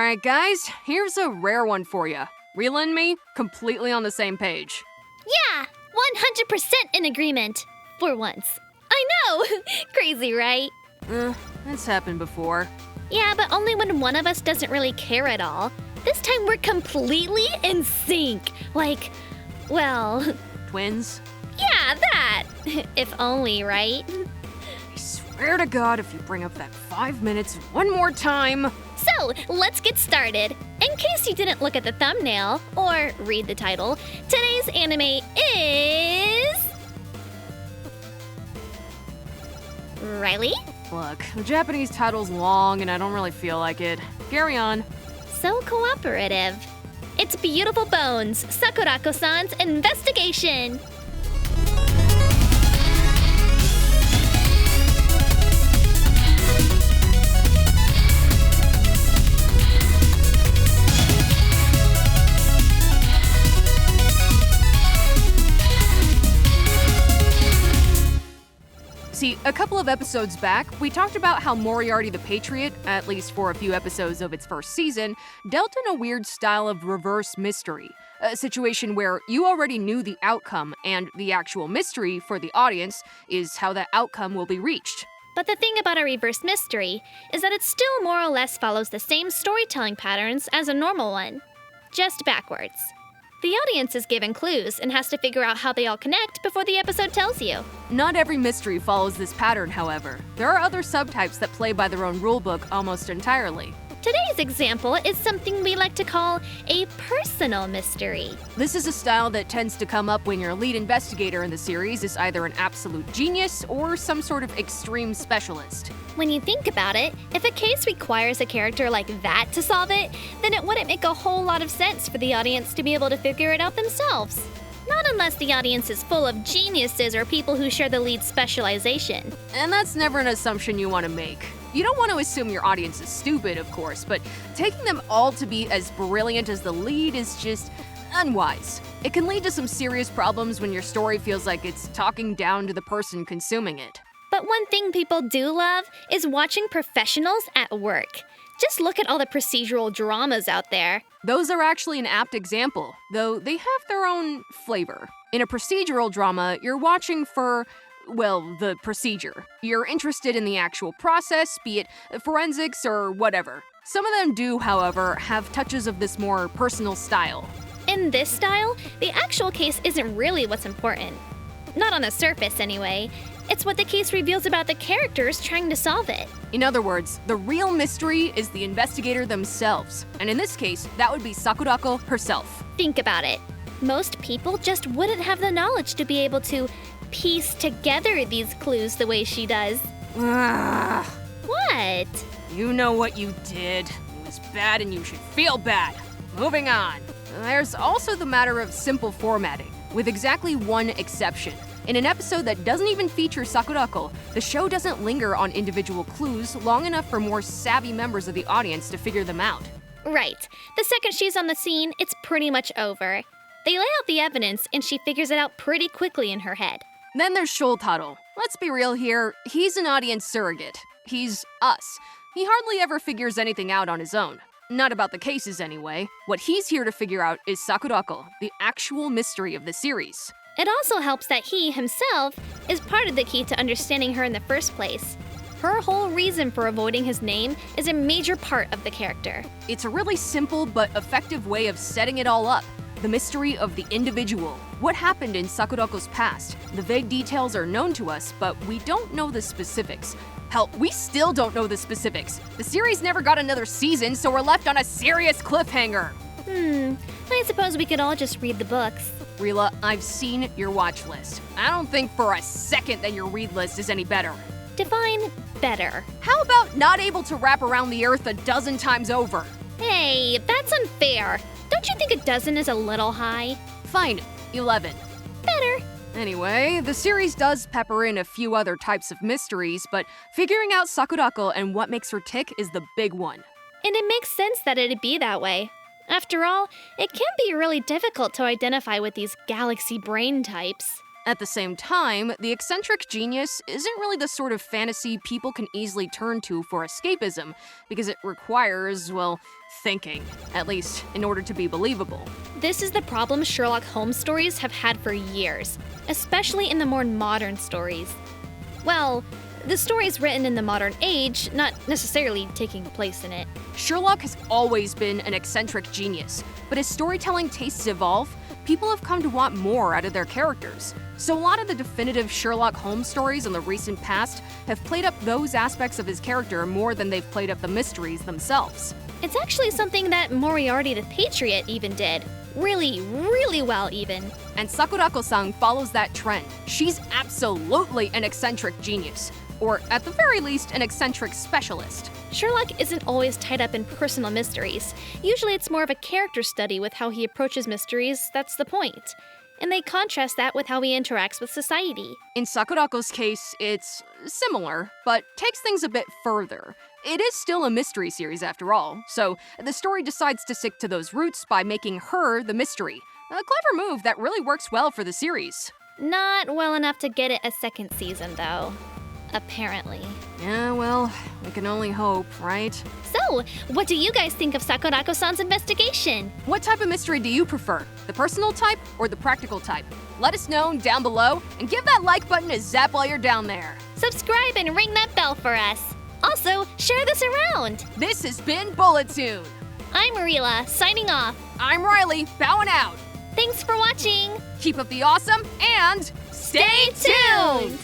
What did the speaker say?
Alright guys, here's a rare one for you. Rila and me, completely on the same page. Yeah, 100% in agreement. For once. I know! Crazy, right? That's happened before. Yeah, but only when one of us doesn't really care at all. This time we're completely in sync. Like, well... Twins? Yeah, that! If only, right? I swear to God, if you bring up that 5 minutes one more time... So, let's get started. In case you didn't look at the thumbnail, or read the title, today's anime is... Riley? Look, the Japanese title's long and I don't really feel like it. Carry on. So cooperative. It's Beautiful Bones, Sakurako-san's investigation. See, a couple of episodes back, we talked about how Moriarty the Patriot, at least for a few episodes of its first season, dealt in a weird style of reverse mystery. A situation where you already knew the outcome, and the actual mystery for the audience is how that outcome will be reached. But the thing about a reverse mystery is that it still more or less follows the same storytelling patterns as a normal one, just backwards. The audience is given clues and has to figure out how they all connect before the episode tells you. Not every mystery follows this pattern, however. There are other subtypes that play by their own rulebook almost entirely. Today's example is something we like to call a personal mystery. This is a style that tends to come up when your lead investigator in the series is either an absolute genius or some sort of extreme specialist. When you think about it, if a case requires a character like that to solve it, then it wouldn't make a whole lot of sense for the audience to be able to figure it out themselves. Not unless the audience is full of geniuses or people who share the lead's specialization. And that's never an assumption you want to make. You don't want to assume your audience is stupid, of course, but taking them all to be as brilliant as the lead is just unwise. It can lead to some serious problems when your story feels like it's talking down to the person consuming it. But one thing people do love is watching professionals at work. Just look at all the procedural dramas out there. Those are actually an apt example, though they have their own flavor. In a procedural drama, you're watching for, well, the procedure. You're interested in the actual process, be it forensics or whatever. Some of them do, however, have touches of this more personal style. In this style, the actual case isn't really what's important. Not on the surface, anyway. It's what the case reveals about the characters trying to solve it. In other words, the real mystery is the investigator themselves. And in this case, that would be Sakurako herself. Think about it. Most people just wouldn't have the knowledge to be able to piece together these clues the way she does. Ugh. What? You know what you did. It was bad and you should feel bad. Moving on. There's also the matter of simple formatting, with exactly one exception. In an episode that doesn't even feature Sakurako, the show doesn't linger on individual clues long enough for more savvy members of the audience to figure them out. Right. The second she's on the scene, it's pretty much over. They lay out the evidence and she figures it out pretty quickly in her head. Then there's Shultaro. Let's be real here, he's an audience surrogate. He's us. He hardly ever figures anything out on his own. Not about the cases anyway. What he's here to figure out is Sakurako, the actual mystery of the series. It also helps that he, himself, is part of the key to understanding her in the first place. Her whole reason for avoiding his name is a major part of the character. It's a really simple but effective way of setting it all up. The mystery of the individual. What happened in Sakurako's past? The vague details are known to us, but we don't know the specifics. Hell, we still don't know the specifics. The series never got another season, so we're left on a serious cliffhanger. I suppose we could all just read the books. Rila, I've seen your watch list. I don't think for a second that your read list is any better. Define better. How about not able to wrap around the earth a dozen times over? Hey, that's unfair. Don't you think a dozen is a little high? Fine, 11. Better. Anyway, the series does pepper in a few other types of mysteries, but figuring out Sakurako and what makes her tick is the big one. And it makes sense that it'd be that way. After all, it can be really difficult to identify with these galaxy brain types. At the same time, the eccentric genius isn't really the sort of fantasy people can easily turn to for escapism, because it requires, well, thinking, at least in order to be believable. This is the problem Sherlock Holmes stories have had for years, especially in the more modern stories. Well, the stories written in the modern age, not necessarily taking place in it. Sherlock has always been an eccentric genius, but as storytelling tastes evolve, people have come to want more out of their characters. So a lot of the definitive Sherlock Holmes stories in the recent past have played up those aspects of his character more than they've played up the mysteries themselves. It's actually something that Moriarty the Patriot even did. Really, really well even. And Sakurako-san follows that trend. She's absolutely an eccentric genius, or at the very least, an eccentric specialist. Sherlock isn't always tied up in personal mysteries. Usually it's more of a character study with how he approaches mysteries, that's the point. And they contrast that with how he interacts with society. In Sakurako's case, it's similar, but takes things a bit further. It is still a mystery series after all, so the story decides to stick to those roots by making her the mystery. A clever move that really works well for the series. Not well enough to get it a second season, though. Apparently. Yeah, well, we can only hope, right? So, what do you guys think of Sakurako-san's investigation? What type of mystery do you prefer? The personal type or the practical type? Let us know down below, and give that like button a zap while you're down there. Subscribe and ring that bell for us. Also, share this around. This has been Bullet-Toon'd. I'm Rila, signing off. I'm Riley, bowing out. Thanks for watching. Keep up the awesome and stay tuned!